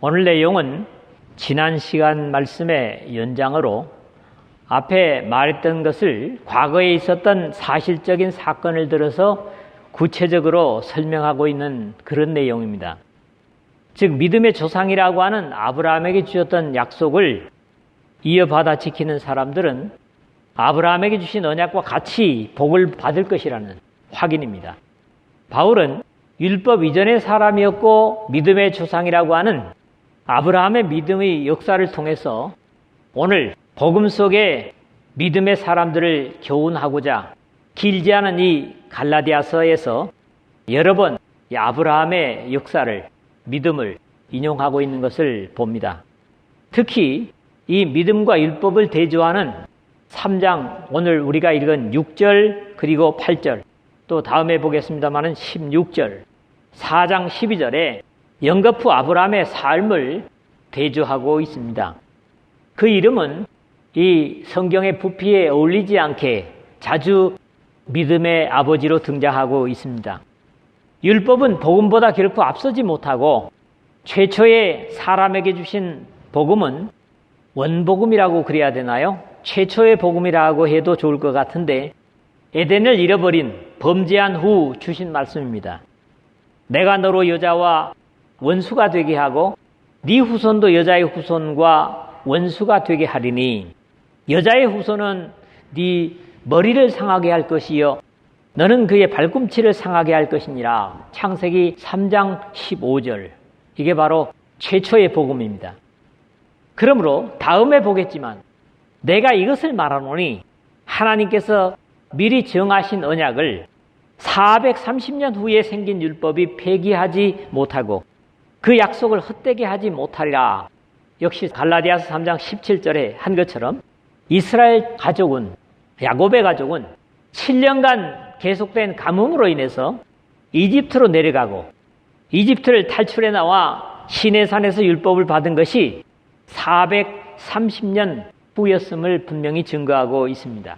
오늘 내용은 지난 시간 말씀의 연장으로 앞에 말했던 것을 과거에 있었던 사실적인 사건을 들어서 구체적으로 설명하고 있는 그런 내용입니다. 즉 믿음의 조상이라고 하는 아브라함에게 주셨던 약속을 이어받아 지키는 사람들은 아브라함에게 주신 언약과 같이 복을 받을 것이라는 확인입니다. 바울은 율법 이전의 사람이었고 믿음의 조상이라고 하는 아브라함의 믿음의 역사를 통해서 오늘 복음 속에 믿음의 사람들을 교훈하고자 길지 않은 이 갈라디아서에서 여러 번 이 아브라함의 역사를, 믿음을 인용하고 있는 것을 봅니다. 특히 이 믿음과 율법을 대조하는 3장, 오늘 우리가 읽은 6절 그리고 8절, 또 다음에 보겠습니다마는 16절, 4장 12절에 영거푸 아브라함의 삶을 대조하고 있습니다. 그 이름은 이 성경의 부피에 어울리지 않게 자주 믿음의 아버지로 등장하고 있습니다. 율법은 복음보다 결코 앞서지 못하고 최초의 사람에게 주신 복음은 원복음이라고 그래야 되나요? 최초의 복음이라고 해도 좋을 것 같은데 에덴을 잃어버린 범죄한 후 주신 말씀입니다. 내가 너로 여자와 원수가 되게 하고 네 후손도 여자의 후손과 원수가 되게 하리니 여자의 후손은 네 머리를 상하게 할 것이요 너는 그의 발꿈치를 상하게 할 것이니라. 창세기 3장 15절. 이게 바로 최초의 복음입니다. 그러므로 다음에 보겠지만 내가 이것을 말하노니 하나님께서 미리 정하신 언약을 430년 후에 생긴 율법이 폐기하지 못하고 그 약속을 헛되게 하지 못하리라. 역시 갈라디아서 3장 17절에 한 것처럼 이스라엘 가족은, 야곱의 가족은 7년간 계속된 가뭄으로 인해서 이집트로 내려가고 이집트를 탈출해 나와 시내산에서 율법을 받은 것이 430년 후였음을 분명히 증거하고 있습니다.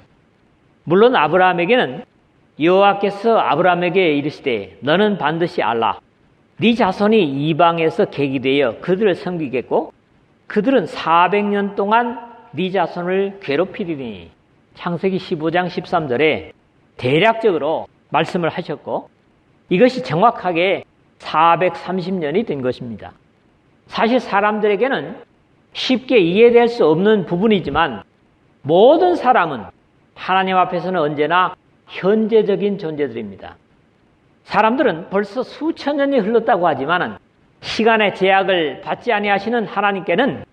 물론 아브라함에게는 여호와께서 아브라함에게 이르시되 너는 반드시 알라. 네 자손이 이방에서 계기되어 그들을 섬기겠고 그들은 400년 동안 네 자손을 괴롭히리니. 창세기 15장 13절에 대략적으로 말씀을 하셨고 이것이 정확하게 430년이 된 것입니다. 사실 사람들에게는 쉽게 이해될 수 없는 부분이지만 모든 사람은 하나님 앞에서는 언제나 현재적인 존재들입니다. 사람들은 벌써 수천 년이 흘렀다고 하지만 시간의 제약을 받지 아니하시는 하나님께는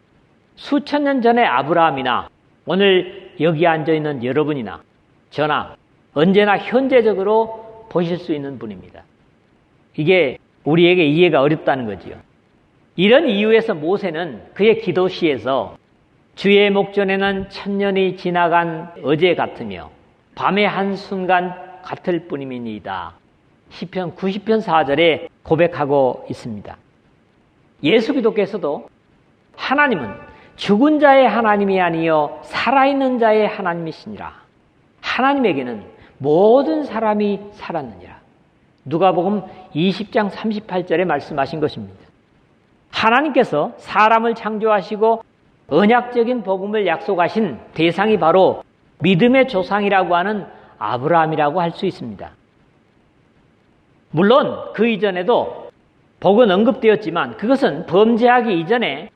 수천 년 전의 아브라함이나 오늘 여기 앉아있는 여러분이나 저나 언제나 현재적으로 보실 수 있는 분입니다. 이게 우리에게 이해가 어렵다는 거지요. 이런 이유에서 모세는 그의 기도시에서 주의 목전에는 천년이 지나간 어제 같으며 밤의 한순간 같을 뿐임이니이다. 시편 90편 4절에 고백하고 있습니다. 예수 기도께서도 하나님은 죽은 자의 하나님이 아니요 살아있는 자의 하나님이시니라. 하나님에게는 모든 사람이 살았느니라. 누가복음 20장 38절에 말씀하신 것입니다. 하나님께서 사람을 창조하시고 언약적인 복음을 약속하신 대상이 바로 믿음의 조상이라고 하는 아브라함이라고 할 수 있습니다. 물론 그 이전에도 복은 언급되었지만 그것은 범죄하기 이전에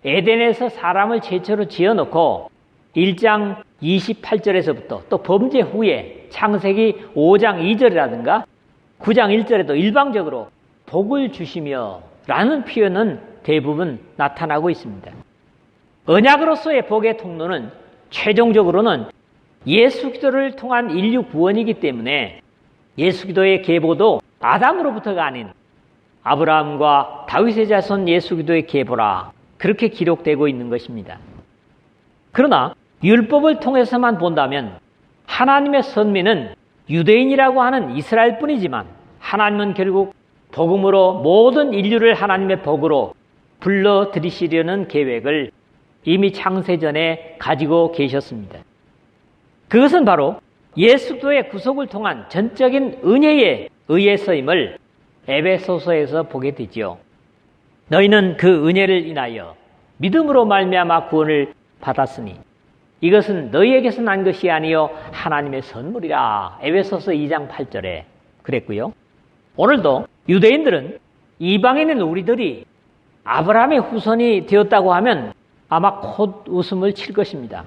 에덴에서 사람을 최초로 지어놓고 1장 28절에서부터 또 범죄 후에 창세기 5장 2절이라든가 9장 1절에도 일방적으로 복을 주시며 라는 표현은 대부분 나타나고 있습니다. 언약으로서의 복의 통로는 최종적으로는 예수 기도를 통한 인류 구원이기 때문에 예수 기도의 계보도 아담으로부터가 아닌 아브라함과 다윗의 자손 예수 기도의 계보라 그렇게 기록되고 있는 것입니다. 그러나 율법을 통해서만 본다면 하나님의 선민은 유대인이라고 하는 이스라엘 뿐이지만 하나님은 결국 복음으로 모든 인류를 하나님의 복으로 불러들이시려는 계획을 이미 창세전에 가지고 계셨습니다. 그것은 바로 예수 그리스도의 구속을 통한 전적인 은혜에 의해서임을 에베소서에서 보게 되지요. 너희는 그 은혜를 인하여 믿음으로 말미암아 구원을 받았으니 이것은 너희에게서 난 것이 아니요 하나님의 선물이라. 에베소서 2장 8절에 그랬고요. 오늘도 유대인들은 이방인인 우리들이 아브라함의 후손이 되었다고 하면 아마 곧 웃음을 칠 것입니다.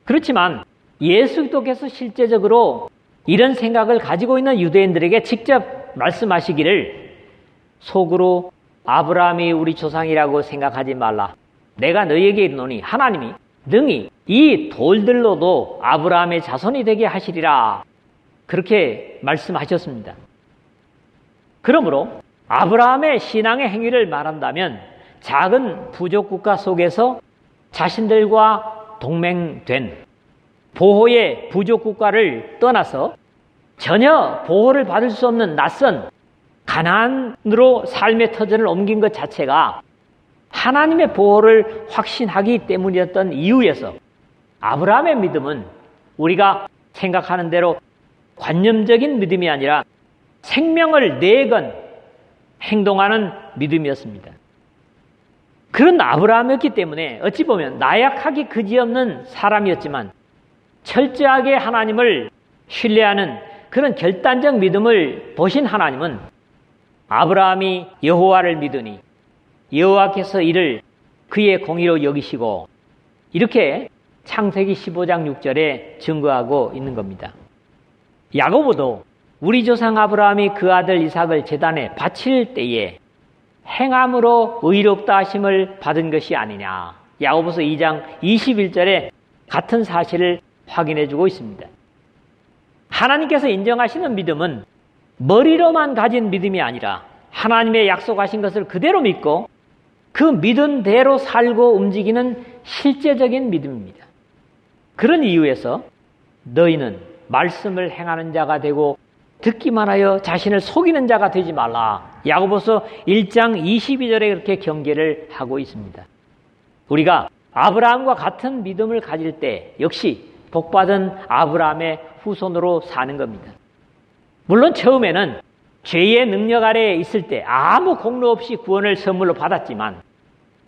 그렇지만 예수 그리스도께서 실제적으로 이런 생각을 가지고 있는 유대인들에게 직접 말씀하시기를 속으로 아브라함이 우리 조상이라고 생각하지 말라. 내가 너희에게 이르노니 하나님이 능히 이 돌들로도 아브라함의 자손이 되게 하시리라. 그렇게 말씀하셨습니다. 그러므로 아브라함의 신앙의 행위를 말한다면 작은 부족 국가 속에서 자신들과 동맹된 보호의 부족 국가를 떠나서 전혀 보호를 받을 수 없는 낯선 가나안으로 삶의 터전을 옮긴 것 자체가 하나님의 보호를 확신하기 때문이었던 이유에서 아브라함의 믿음은 우리가 생각하는 대로 관념적인 믿음이 아니라 생명을 내건 행동하는 믿음이었습니다. 그런 아브라함이었기 때문에 어찌 보면 나약하기 그지없는 사람이었지만 철저하게 하나님을 신뢰하는 그런 결단적 믿음을 보신 하나님은 아브라함이 여호와를 믿으니 여호와께서 이를 그의 공의로 여기시고 이렇게 창세기 15장 6절에 증거하고 있는 겁니다. 야고보도 우리 조상 아브라함이 그 아들 이삭을 제단에 바칠 때에 행함으로 의롭다 하심을 받은 것이 아니냐. 야고보서 2장 21절에 같은 사실을 확인해 주고 있습니다. 하나님께서 인정하시는 믿음은 머리로만 가진 믿음이 아니라 하나님의 약속하신 것을 그대로 믿고 그 믿은 대로 살고 움직이는 실제적인 믿음입니다. 그런 이유에서 너희는 말씀을 행하는 자가 되고 듣기만 하여 자신을 속이는 자가 되지 말라. 야고보서 1장 22절에 그렇게 경계를 하고 있습니다. 우리가 아브라함과 같은 믿음을 가질 때 역시 복받은 아브라함의 후손으로 사는 겁니다. 물론 처음에는 죄의 능력 아래에 있을 때 아무 공로 없이 구원을 선물로 받았지만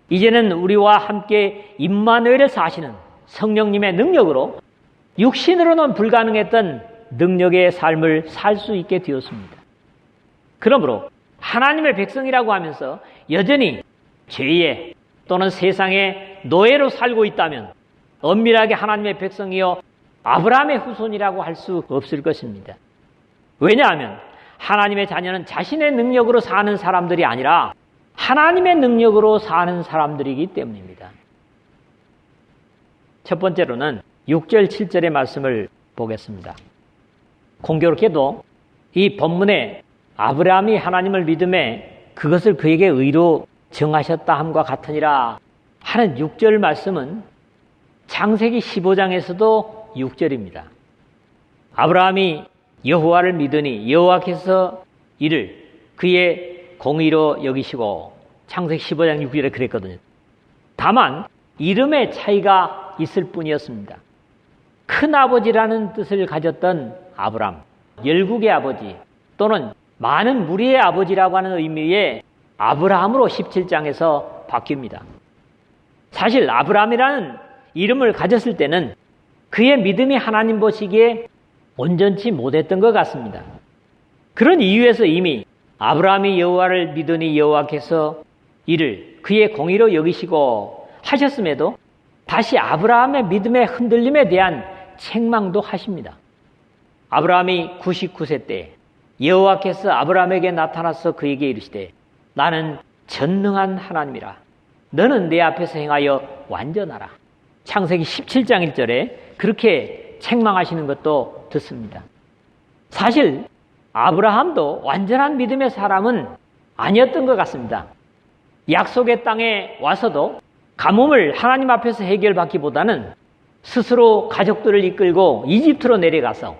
이제는 우리와 함께 임마누엘을 사시는 성령님의 능력으로 육신으로는 불가능했던 능력의 삶을 살 수 있게 되었습니다. 그러므로 하나님의 백성이라고 하면서 여전히 죄의 또는 세상의 노예로 살고 있다면 엄밀하게 하나님의 백성이요 아브라함의 후손이라고 할 수 없을 것입니다. 왜냐하면 하나님의 자녀는 자신의 능력으로 사는 사람들이 아니라 하나님의 능력으로 사는 사람들이기 때문입니다. 첫 번째로는 6절 7절의 말씀을 보겠습니다. 공교롭게도 이 본문에 아브라함이 하나님을 믿음에 그것을 그에게 의로 정하셨다 함과 같으니라 하는 6절 말씀은 창세기 15장에서도 6절입니다. 아브라함이 여호와를 믿으니 여호와께서 이를 그의 공의로 여기시고 창세기 15장 6절에 그랬거든요. 다만 이름의 차이가 있을 뿐이었습니다. 큰아버지라는 뜻을 가졌던 아브람, 열국의 아버지 또는 많은 무리의 아버지라고 하는 의미의 아브라함으로 17장에서 바뀝니다. 사실 아브라함이라는 이름을 가졌을 때는 그의 믿음이 하나님 보시기에 온전치 못했던 것 같습니다. 그런 이유에서 이미 아브라함이 여호와를 믿으니 여호와께서 이를 그의 공의로 여기시고 하셨음에도 다시 아브라함의 믿음의 흔들림에 대한 책망도 하십니다. 아브라함이 99세 때 여호와께서 아브라함에게 나타나서 그에게 이르시되 나는 전능한 하나님이라 너는 내 앞에서 행하여 완전하라. 창세기 17장 1절에 그렇게 책망하시는 것도 듣습니다. 사실 아브라함도 완전한 믿음의 사람은 아니었던 것 같습니다. 약속의 땅에 와서도 가뭄을 하나님 앞에서 해결받기보다는 스스로 가족들을 이끌고 이집트로 내려가서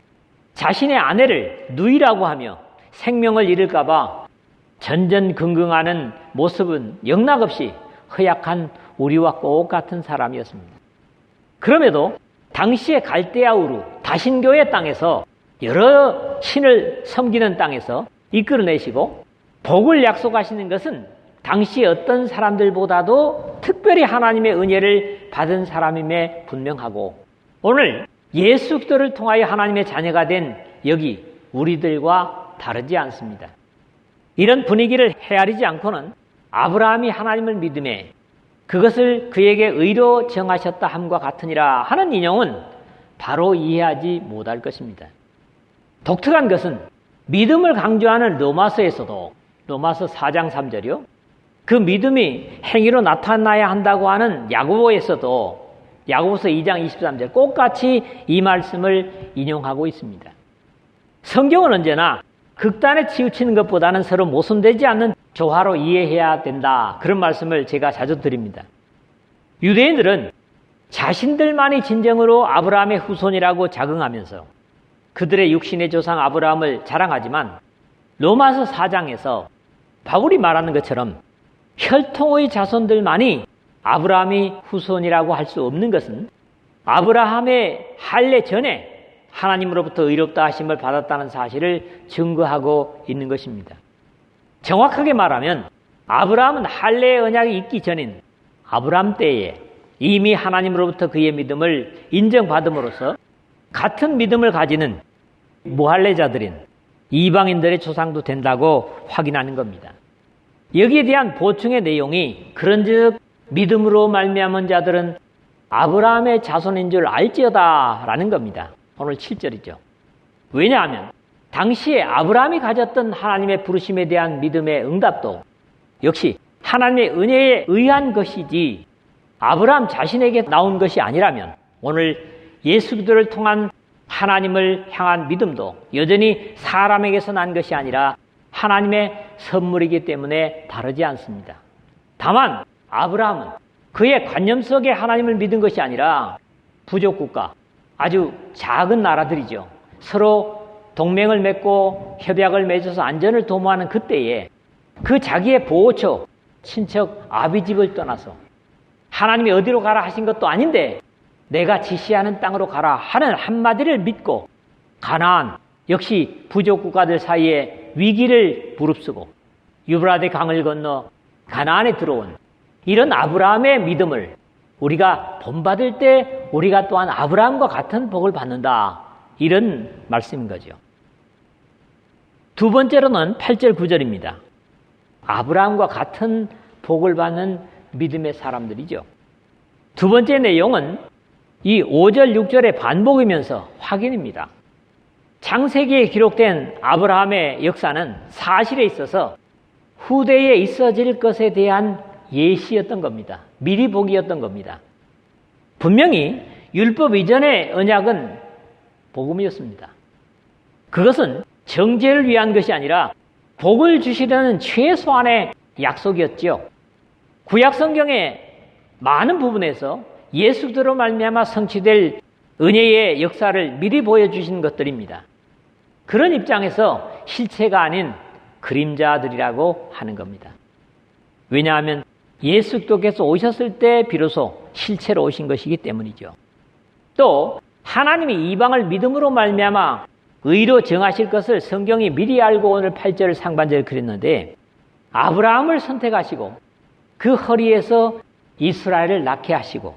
자신의 아내를 누이라고 하며 생명을 잃을까 봐 전전긍긍하는 모습은 영락없이 허약한 우리와 똑같은 사람이었습니다. 그럼에도 당시의 갈대아 우루 다신교의 땅에서 여러 신을 섬기는 땅에서 이끌어내시고 복을 약속하시는 것은 당시 어떤 사람들보다도 특별히 하나님의 은혜를 받은 사람임에 분명하고 오늘 예수 그리스도를 통하여 하나님의 자녀가 된 여기 우리들과 다르지 않습니다. 이런 분위기를 헤아리지 않고는 아브라함이 하나님을 믿음에 그것을 그에게 의로 정하셨다 함과 같으니라 하는 인용은 바로 이해하지 못할 것입니다. 독특한 것은 믿음을 강조하는 로마서에서도 로마서 4장 3절이요. 그 믿음이 행위로 나타나야 한다고 하는 야고보에서도 야고보서 2장 23절 똑같이 이 말씀을 인용하고 있습니다. 성경은 언제나 극단에 치우치는 것보다는 서로 모순되지 않는 조화로 이해해야 된다. 그런 말씀을 제가 자주 드립니다. 유대인들은 자신들만이 진정으로 아브라함의 후손이라고 자긍하면서 그들의 육신의 조상 아브라함을 자랑하지만 로마서 4장에서 바울이 말하는 것처럼 혈통의 자손들만이 아브라함이 후손이라고 할 수 없는 것은 아브라함의 할례 전에 하나님으로부터 의롭다 하심을 받았다는 사실을 증거하고 있는 것입니다. 정확하게 말하면 아브라함은 할례의 언약이 있기 전인 아브라함 때에 이미 하나님으로부터 그의 믿음을 인정받음으로써 같은 믿음을 가지는 무할례자들인 이방인들의 조상도 된다고 확인하는 겁니다. 여기에 대한 보충의 내용이 그런즉 믿음으로 말미암은 자들은 아브라함의 자손인 줄 알지어다라는 겁니다. 오늘 7절이죠. 왜냐하면 당시에 아브라함이 가졌던 하나님의 부르심에 대한 믿음의 응답도 역시 하나님의 은혜에 의한 것이지 아브라함 자신에게 나온 것이 아니라면 오늘 예수 그리스도를 통한 하나님을 향한 믿음도 여전히 사람에게서 난 것이 아니라 하나님의 선물이기 때문에 다르지 않습니다. 다만 아브라함은 그의 관념 속에 하나님을 믿은 것이 아니라 부족국가, 아주 작은 나라들이죠. 서로 동맹을 맺고 협약을 맺어서 안전을 도모하는 그때에 그 자기의 보호처, 친척 아비집을 떠나서 하나님이 어디로 가라 하신 것도 아닌데 내가 지시하는 땅으로 가라 하는 한마디를 믿고 가나안, 역시 부족 국가들 사이에 위기를 무릅쓰고 유브라데 강을 건너 가나안에 들어온 이런 아브라함의 믿음을 우리가 본받을 때 우리가 또한 아브라함과 같은 복을 받는다. 이런 말씀인 거죠. 두 번째로는 8절 9절입니다. 아브라함과 같은 복을 받는 믿음의 사람들이죠. 두 번째 내용은 이 5절 6절의 반복이면서 확인입니다. 창세기에 기록된 아브라함의 역사는 사실에 있어서 후대에 있어질 것에 대한 예시였던 겁니다. 미리 보기였던 겁니다. 분명히 율법 이전의 언약은 복음이었습니다. 그것은 정죄를 위한 것이 아니라 복을 주시려는 최소한의 약속이었죠. 구약 성경의 많은 부분에서 예수 그리스도로 말미암아 성취될 은혜의 역사를 미리 보여주신 것들입니다. 그런 입장에서 실체가 아닌 그림자들이라고 하는 겁니다. 왜냐하면 예수 그리스도께서 오셨을 때 비로소 실체로 오신 것이기 때문이죠. 또 하나님이 이방을 믿음으로 말미암아 의로 정하실 것을 성경이 미리 알고 오늘 8절 상반절을 그렸는데 아브라함을 선택하시고 그 허리에서 이스라엘을 낳게 하시고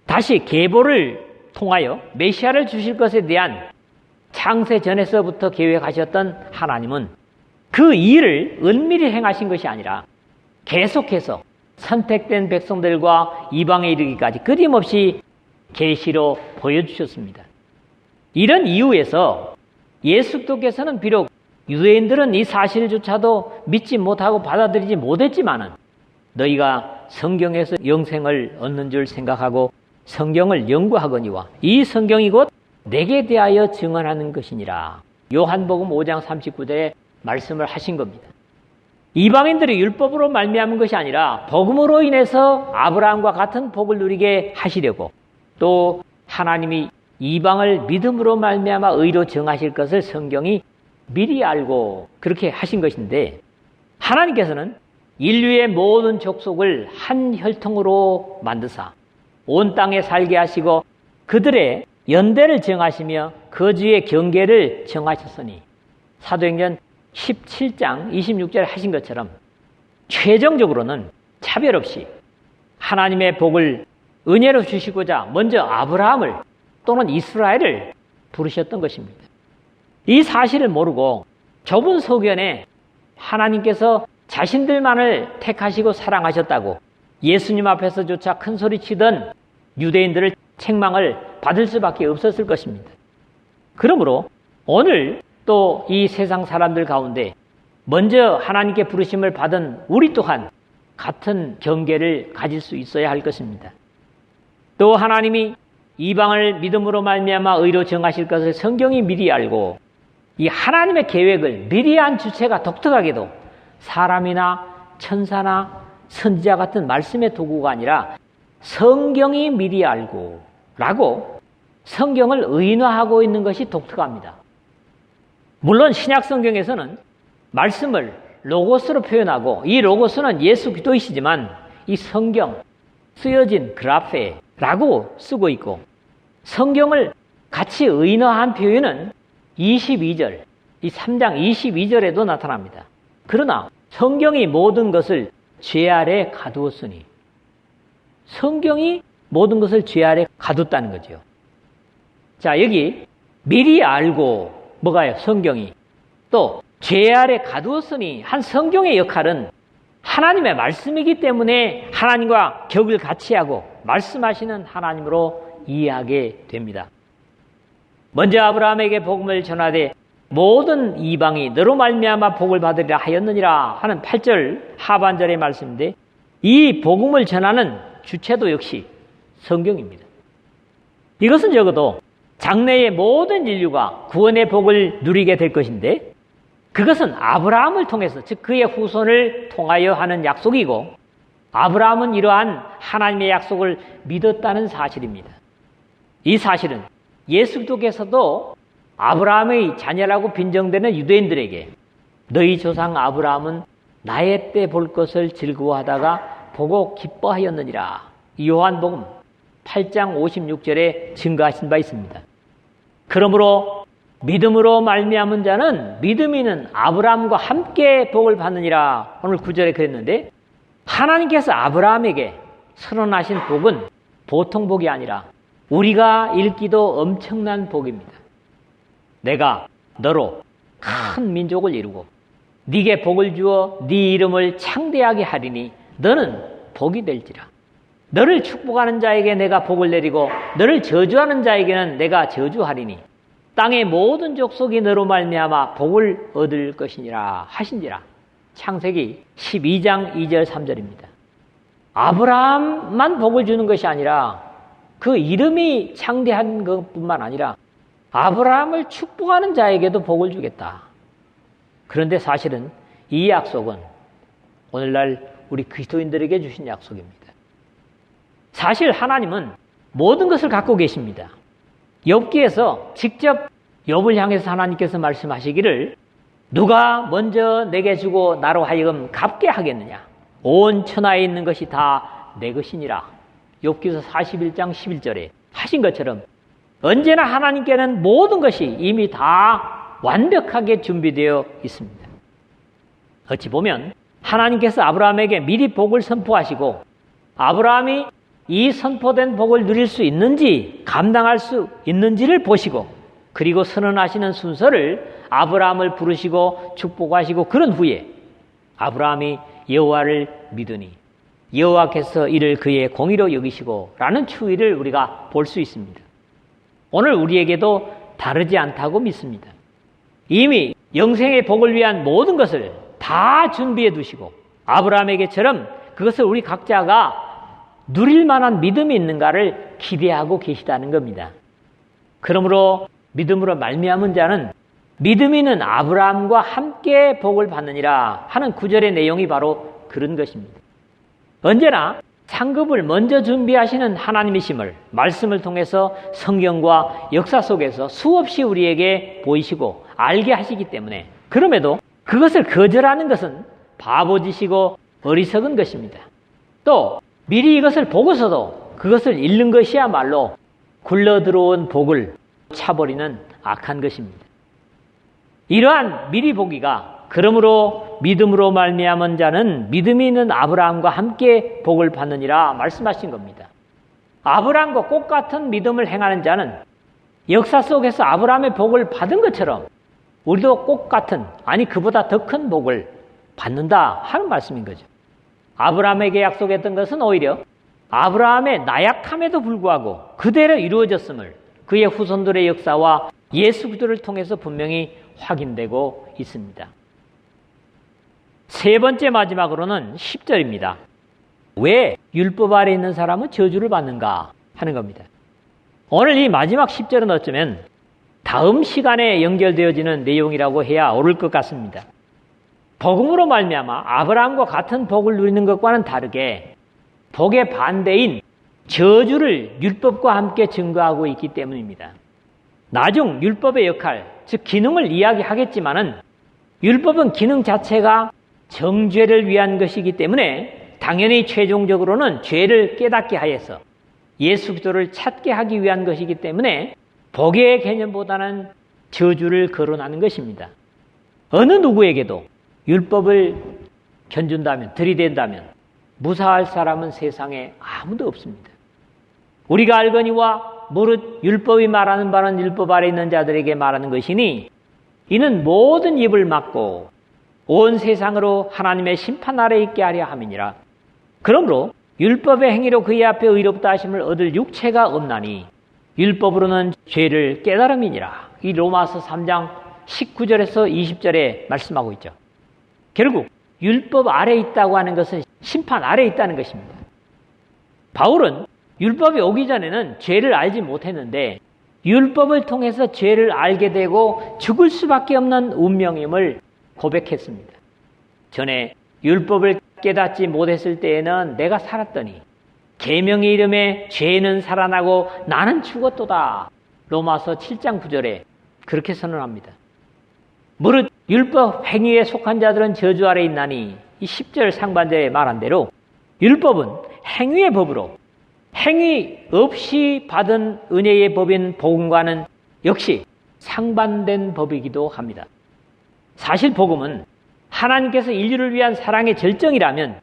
다시 계보를 통하여 메시아를 주실 것에 대한 창세 전에서부터 계획하셨던 하나님은 그 일을 은밀히 행하신 것이 아니라 계속해서 선택된 백성들과 이방에 이르기까지 끊임없이 계시로 보여주셨습니다. 이런 이유에서 예수 그리스도께서는 비록 유대인들은 이 사실조차도 믿지 못하고 받아들이지 못했지만은 너희가 성경에서 영생을 얻는 줄 생각하고 성경을 연구하거니와 이 성경이 곧 내게 대하여 증언하는 것이니라. 요한복음 5장 39절에 말씀을 하신 겁니다. 이방인들이 율법으로 말미암은 것이 아니라 복음으로 인해서 아브라함과 같은 복을 누리게 하시려고 또 하나님이 이방을 믿음으로 말미암아 의로 정하실 것을 성경이 미리 알고 그렇게 하신 것인데 하나님께서는 인류의 모든 족속을 한 혈통으로 만드사 온 땅에 살게 하시고 그들의 연대를 정하시며 거주의 경계를 정하셨으니 사도행전 17장 26절에 하신 것처럼 최종적으로는 차별 없이 하나님의 복을 은혜로 주시고자 먼저 아브라함을 또는 이스라엘을 부르셨던 것입니다. 이 사실을 모르고 좁은 소견에 하나님께서 자신들만을 택하시고 사랑하셨다고 예수님 앞에서조차 큰 소리 치던 유대인들을 책망을 받을 수밖에 없었을 것입니다. 그러므로 오늘 또 이 세상 사람들 가운데 먼저 하나님께 부르심을 받은 우리 또한 같은 경계를 가질 수 있어야 할 것입니다. 또 하나님이 이방을 믿음으로 말미암아 의로 정하실 것을 성경이 미리 알고 이 하나님의 계획을 미리 한 주체가 독특하게도 사람이나 천사나 선지자 같은 말씀의 도구가 아니라 성경이 미리 알고 라고 성경을 의인화하고 있는 것이 독특합니다. 물론 신약 성경에서는 말씀을 로고스로 표현하고 이 로고스는 예수 그리스도이시지만 이 성경 쓰여진 그라페라고 쓰고 있고 성경을 같이 의인화한 표현은 22절, 이 3장 22절에도 나타납니다. 그러나 성경이 모든 것을 죄 아래 가두었으니 성경이 모든 것을 죄 아래 가뒀다는 거죠. 자, 여기 미리 알고 뭐가요? 성경이 또 죄 아래 가두었으니 한 성경의 역할은 하나님의 말씀이기 때문에 하나님과 격을 같이 하고 말씀하시는 하나님으로 이해하게 됩니다. 먼저 아브라함에게 복음을 전하되 모든 이방이 너로 말미암아 복을 받으리라 하였느니라 하는 8절 하반절의 말씀인데 이 복음을 전하는 주체도 역시 성경입니다. 이것은 적어도 장래의 모든 인류가 구원의 복을 누리게 될 것인데 그것은 아브라함을 통해서 즉 그의 후손을 통하여 하는 약속이고 아브라함은 이러한 하나님의 약속을 믿었다는 사실입니다. 이 사실은 예수 그리스도께서도 아브라함의 자녀라고 빈정되는 유대인들에게 너희 조상 아브라함은 나의 때 볼 것을 즐거워하다가 보고 기뻐하였느니라. 요한복음 8장 56절에 증거하신 바 있습니다. 그러므로 믿음으로 말미암은 자는 믿음이는 아브라함과 함께 복을 받느니라. 오늘 9절에 그랬는데 하나님께서 아브라함에게 선언하신 복은 보통 복이 아니라 우리가 읽기도 엄청난 복입니다. 내가 너로 큰 민족을 이루고 네게 복을 주어 네 이름을 창대하게 하리니 너는 복이 될지라. 너를 축복하는 자에게 내가 복을 내리고 너를 저주하는 자에게는 내가 저주하리니 땅의 모든 족속이 너로 말미암아 복을 얻을 것이니라 하신지라. 창세기 12장 2절 3절입니다. 아브라함만 복을 주는 것이 아니라 그 이름이 창대한 것뿐만 아니라 아브라함을 축복하는 자에게도 복을 주겠다. 그런데 사실은 이 약속은 오늘날 우리 그리스도인들에게 주신 약속입니다. 사실 하나님은 모든 것을 갖고 계십니다. 욥기에서 직접 욥을 향해서 하나님께서 말씀하시기를 누가 먼저 내게 주고 나로 하여금 갚게 하겠느냐. 온 천하에 있는 것이 다 내 것이니라. 욥기서 41장 11절에 하신 것처럼 언제나 하나님께는 모든 것이 이미 다 완벽하게 준비되어 있습니다. 어찌 보면 하나님께서 아브라함에게 미리 복을 선포하시고 아브라함이 이 선포된 복을 누릴 수 있는지 감당할 수 있는지를 보시고 그리고 선언하시는 순서를 아브라함을 부르시고 축복하시고 그런 후에 아브라함이 여호와를 믿으니 여호와께서 이를 그의 공의로 여기시고 라는 추이를 우리가 볼 수 있습니다. 오늘 우리에게도 다르지 않다고 믿습니다. 이미 영생의 복을 위한 모든 것을 다 준비해 두시고 아브라함에게처럼 그것을 우리 각자가 누릴 만한 믿음이 있는가를 기대하고 계시다는 겁니다. 그러므로 믿음으로 말미암은 자는 믿음 있는 아브라함과 함께 복을 받느니라 하는 9절의 내용이 바로 그런 것입니다. 언제나 상급을 먼저 준비하시는 하나님이심을 말씀을 통해서 성경과 역사 속에서 수없이 우리에게 보이시고 알게 하시기 때문에 그럼에도 그것을 거절하는 것은 바보짓이고 어리석은 것입니다. 또 미리 이것을 보고서도 그것을 잃는 것이야말로 굴러들어온 복을 차버리는 악한 것입니다. 이러한 미리 보기가 그러므로 믿음으로 말미암은 자는 믿음이 있는 아브라함과 함께 복을 받느니라 말씀하신 겁니다. 아브라함과 꽃 같은 믿음을 행하는 자는 역사 속에서 아브라함의 복을 받은 것처럼 우리도 꽃 같은, 아니 그보다 더 큰 복을 받는다 하는 말씀인 거죠. 아브라함에게 약속했던 것은 오히려 아브라함의 나약함에도 불구하고 그대로 이루어졌음을 그의 후손들의 역사와 예수 그리스도를 통해서 분명히 확인되고 있습니다. 세 번째 마지막으로는 10절입니다. 왜 율법 아래 있는 사람은 저주를 받는가 하는 겁니다. 오늘 이 마지막 10절은 어쩌면 다음 시간에 연결되어지는 내용이라고 해야 옳을 것 같습니다. 복음으로 말미암아 아브라함과 같은 복을 누리는 것과는 다르게 복의 반대인 저주를 율법과 함께 증거하고 있기 때문입니다. 나중 율법의 역할, 즉 기능을 이야기하겠지만은 율법은 기능 자체가 정죄를 위한 것이기 때문에 당연히 최종적으로는 죄를 깨닫게 하여서 예수 그리스도를 찾게 하기 위한 것이기 때문에 복의 개념보다는 저주를 거론하는 것입니다. 어느 누구에게도 율법을 견준다면, 들이댄다면 무사할 사람은 세상에 아무도 없습니다. 우리가 알거니와 무릇 율법이 말하는 바는 율법 아래 있는 자들에게 말하는 것이니 이는 모든 입을 막고 온 세상으로 하나님의 심판 아래 있게 하려 함이니라. 그러므로 율법의 행위로 그의 앞에 의롭다 하심을 얻을 육체가 없나니 율법으로는 죄를 깨달음이니라. 이 로마서 3장 19절에서 20절에 말씀하고 있죠. 결국 율법 아래 있다고 하는 것은 심판 아래 있다는 것입니다. 바울은 율법이 오기 전에는 죄를 알지 못했는데 율법을 통해서 죄를 알게 되고 죽을 수밖에 없는 운명임을 고백했습니다. 전에 율법을 깨닫지 못했을 때에는 내가 살았더니 계명의 이름에 죄는 살아나고 나는 죽었도다. 로마서 7장 9절에 그렇게 선언합니다. 무릇 율법 행위에 속한 자들은 저주 아래 있나니 이 10절 상반절에 말한 대로 율법은 행위의 법으로 행위 없이 받은 은혜의 법인 복음과는 역시 상반된 법이기도 합니다. 사실 복음은 하나님께서 인류를 위한 사랑의 절정이라면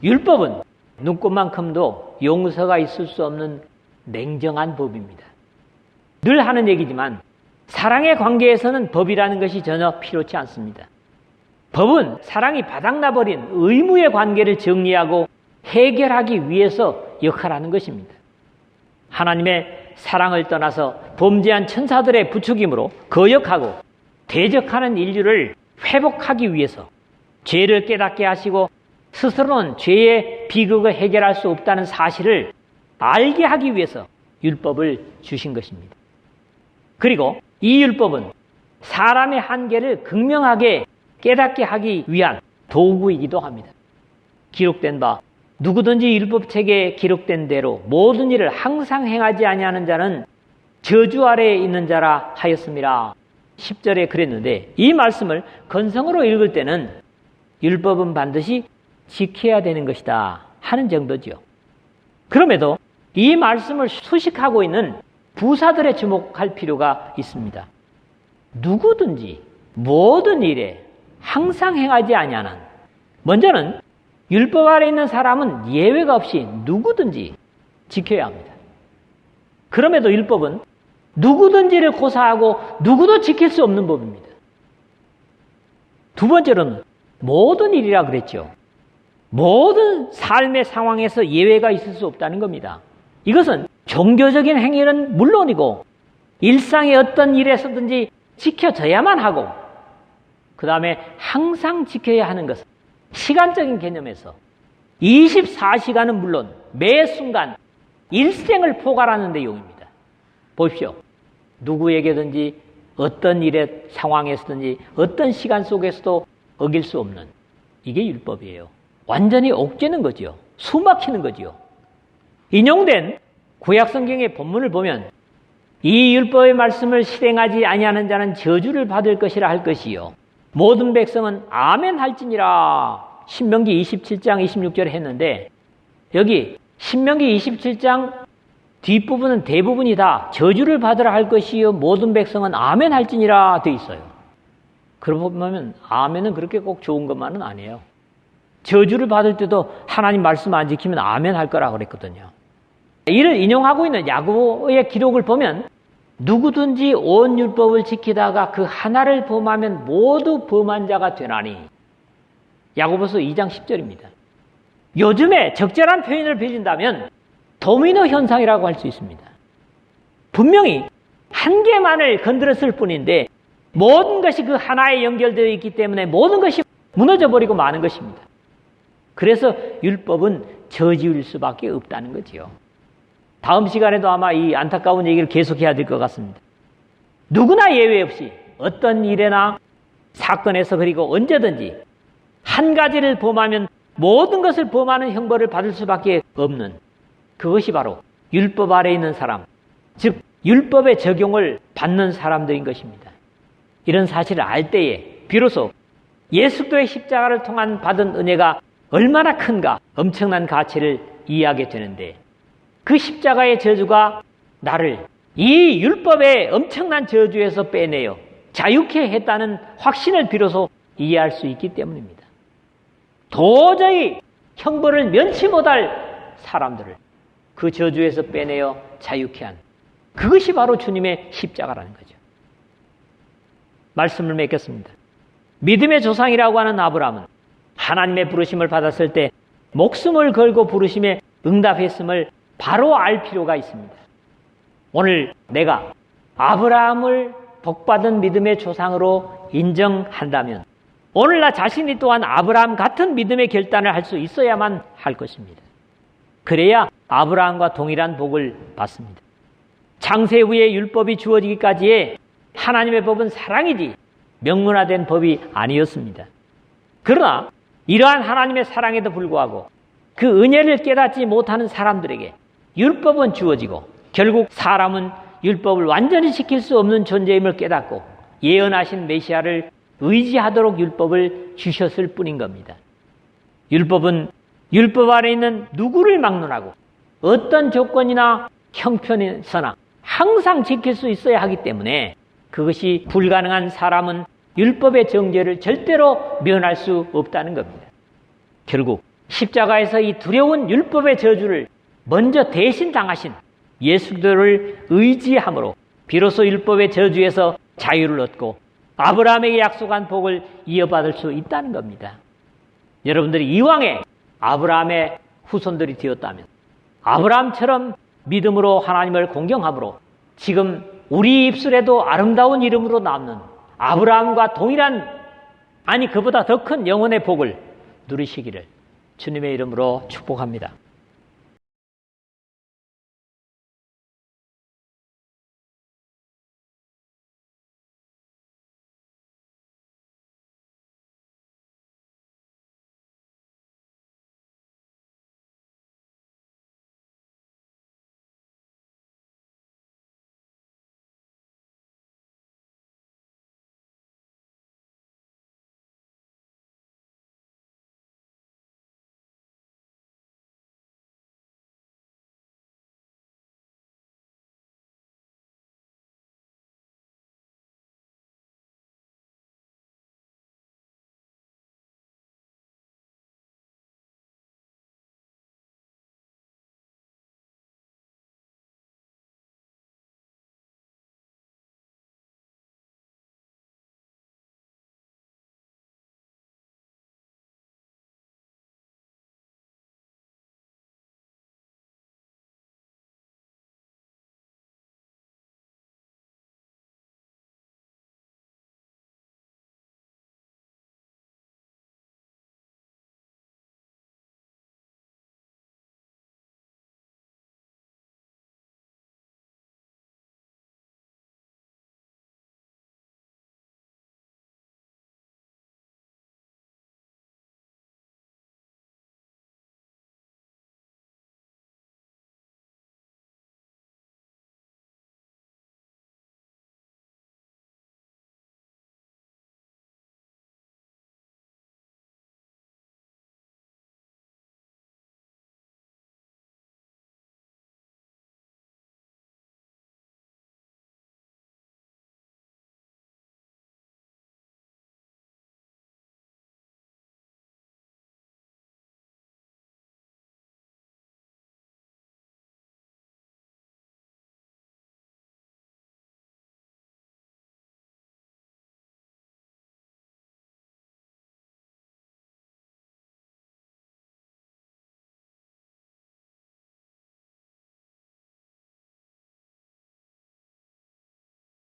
율법은 눈꽃만큼도 용서가 있을 수 없는 냉정한 법입니다. 늘 하는 얘기지만 사랑의 관계에서는 법이라는 것이 전혀 필요치 않습니다. 법은 사랑이 바닥나버린 의무의 관계를 정리하고 해결하기 위해서 역할하는 것입니다. 하나님의 사랑을 떠나서 범죄한 천사들의 부추김으로 거역하고 대적하는 인류를 회복하기 위해서 죄를 깨닫게 하시고 스스로는 죄의 비극을 해결할 수 없다는 사실을 알게 하기 위해서 율법을 주신 것입니다. 그리고 이 율법은 사람의 한계를 극명하게 깨닫게 하기 위한 도구이기도 합니다. 기록된 바 누구든지 율법책에 기록된 대로 모든 일을 항상 행하지 아니하는 자는 저주 아래에 있는 자라 하였음이라. 10절에 그랬는데 이 말씀을 건성으로 읽을 때는 율법은 반드시 지켜야 되는 것이다 하는 정도죠. 그럼에도 이 말씀을 수식하고 있는 부사들에 주목할 필요가 있습니다. 누구든지 모든 일에 항상 행하지 아니하는, 먼저는 율법 아래 있는 사람은 예외가 없이 누구든지 지켜야 합니다. 그럼에도 율법은 누구든지를 고사하고 누구도 지킬 수 없는 법입니다. 두 번째로는 모든 일이라 그랬죠. 모든 삶의 상황에서 예외가 있을 수 없다는 겁니다. 이것은 종교적인 행위는 물론이고 일상의 어떤 일에서든지 지켜져야만 하고 그 다음에 항상 지켜야 하는 것은 시간적인 개념에서 24시간은 물론 매 순간 일생을 포괄하는 내용입니다. 보십시오. 누구에게든지 어떤 일의 상황에서든지 어떤 시간 속에서도 어길 수 없는 이게 율법이에요. 완전히 옥죄는 거죠. 숨막히는 거죠. 인용된 구약성경의 본문을 보면 이 율법의 말씀을 실행하지 아니하는 자는 저주를 받을 것이라 할 것이요 모든 백성은 아멘 할지니라. 신명기 27장 26절에 했는데 여기 신명기 27장 뒷부분은 대부분이 다 저주를 받으라 할 것이요 모든 백성은 아멘 할지니라 되어 있어요. 그러고 보면 아멘은 그렇게 꼭 좋은 것만은 아니에요. 저주를 받을 때도 하나님 말씀 안 지키면 아멘 할 거라 그랬거든요. 이를 인용하고 있는 야고보의 기록을 보면 누구든지 온 율법을 지키다가 그 하나를 범하면 모두 범한 자가 되나니. 야고보서 2장 10절입니다. 요즘에 적절한 표현을 빌린다면 도미노 현상이라고 할 수 있습니다. 분명히 한 개만을 건드렸을 뿐인데 모든 것이 그 하나에 연결되어 있기 때문에 모든 것이 무너져버리고 마는 것입니다. 그래서 율법은 저지일 수밖에 없다는 거지요. 다음 시간에도 아마 이 안타까운 얘기를 계속해야 될 것 같습니다. 누구나 예외 없이 어떤 일에나 사건에서 그리고 언제든지 한 가지를 범하면 모든 것을 범하는 형벌을 받을 수밖에 없는 그것이 바로 율법 아래 있는 사람, 즉 율법의 적용을 받는 사람들인 것입니다. 이런 사실을 알 때에 비로소 예수 그리스도의 십자가를 통한 받은 은혜가 얼마나 큰가 엄청난 가치를 이해하게 되는데 그 십자가의 저주가 나를 이 율법의 엄청난 저주에서 빼내어 자유케 했다는 확신을 비로소 이해할 수 있기 때문입니다. 도저히 형벌을 면치 못할 사람들을 그 저주에서 빼내어 자유케 한 그것이 바로 주님의 십자가라는 거죠. 말씀을 맺겠습니다. 믿음의 조상이라고 하는 아브라함은 하나님의 부르심을 받았을 때 목숨을 걸고 부르심에 응답했음을 바로 알 필요가 있습니다. 오늘 내가 아브라함을 복받은 믿음의 조상으로 인정한다면 오늘 나 자신이 또한 아브라함 같은 믿음의 결단을 할 수 있어야만 할 것입니다. 그래야 아브라함과 동일한 복을 받습니다. 창세 후에 율법이 주어지기까지의 하나님의 법은 사랑이지 명문화된 법이 아니었습니다. 그러나 이러한 하나님의 사랑에도 불구하고 그 은혜를 깨닫지 못하는 사람들에게 율법은 주어지고 결국 사람은 율법을 완전히 지킬 수 없는 존재임을 깨닫고 예언하신 메시아를 의지하도록 율법을 주셨을 뿐인 겁니다. 율법은 율법 아래 있는 누구를 막론하고 어떤 조건이나 형편에서나 항상 지킬 수 있어야 하기 때문에 그것이 불가능한 사람은 율법의 정죄를 절대로 면할 수 없다는 겁니다. 결국 십자가에서 이 두려운 율법의 저주를 먼저 대신 당하신 예수 그리스도를 의지함으로 비로소 율법의 저주에서 자유를 얻고 아브라함에게 약속한 복을 이어받을 수 있다는 겁니다. 여러분들이 이왕에 아브라함의 후손들이 되었다면 아브라함처럼 믿음으로 하나님을 공경함으로 지금 우리 입술에도 아름다운 이름으로 남는 아브라함과 동일한 아니 그보다 더 큰 영혼의 복을 누리시기를 주님의 이름으로 축복합니다.